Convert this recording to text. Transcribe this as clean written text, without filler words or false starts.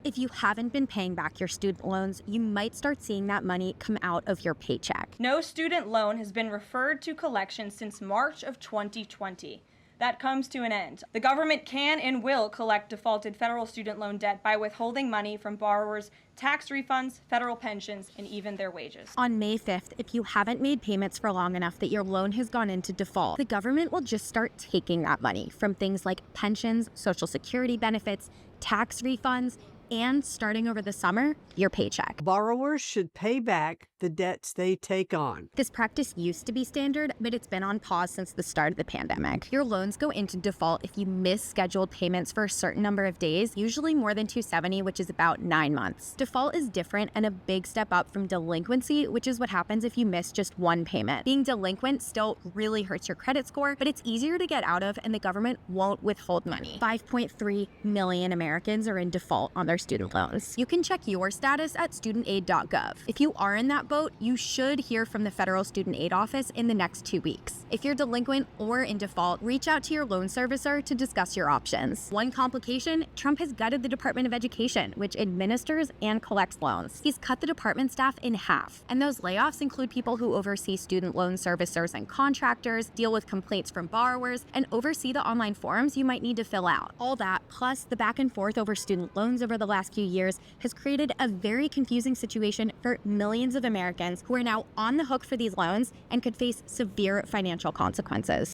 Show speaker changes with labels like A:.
A: If you haven't been paying back your student loans, you might start seeing that money come out of your paycheck.
B: No student loan has been referred to collection since March of 2020. That comes to an end. The government can and will collect defaulted federal student loan debt by withholding money from borrowers, tax refunds, federal pensions, and even their wages.
A: On May 5th, if you haven't made payments for long enough that your loan has gone into default, the government will just start taking that money from things like pensions, Social Security benefits, tax refunds, and starting over the summer, your paycheck.
C: Borrowers should pay back the debts they take on.
A: This practice used to be standard, but it's been on pause since the start of the pandemic. Your loans go into default if you miss scheduled payments for a certain number of days, usually more than 270, which is about 9 months. Default is different and a big step up from delinquency, which is what happens if you miss just one payment. Being delinquent still really hurts your credit score, but it's easier to get out of and the government won't withhold money. 5.3 million Americans are in default on their student loans. You can check your status at studentaid.gov. If you are in that boat, you should hear from the Federal Student Aid Office in the next 2 weeks. If you're delinquent or in default, reach out to your loan servicer to discuss your options. One complication, Trump has gutted the Department of Education, which administers and collects loans. He's cut the department staff in half, and those layoffs include people who oversee student loan servicers and contractors, deal with complaints from borrowers, and oversee the online forms you might need to fill out. All that, plus the back and forth over student loans over the last few years, has created a very confusing situation for millions of Americans who are now on the hook for these loans and could face severe financial consequences.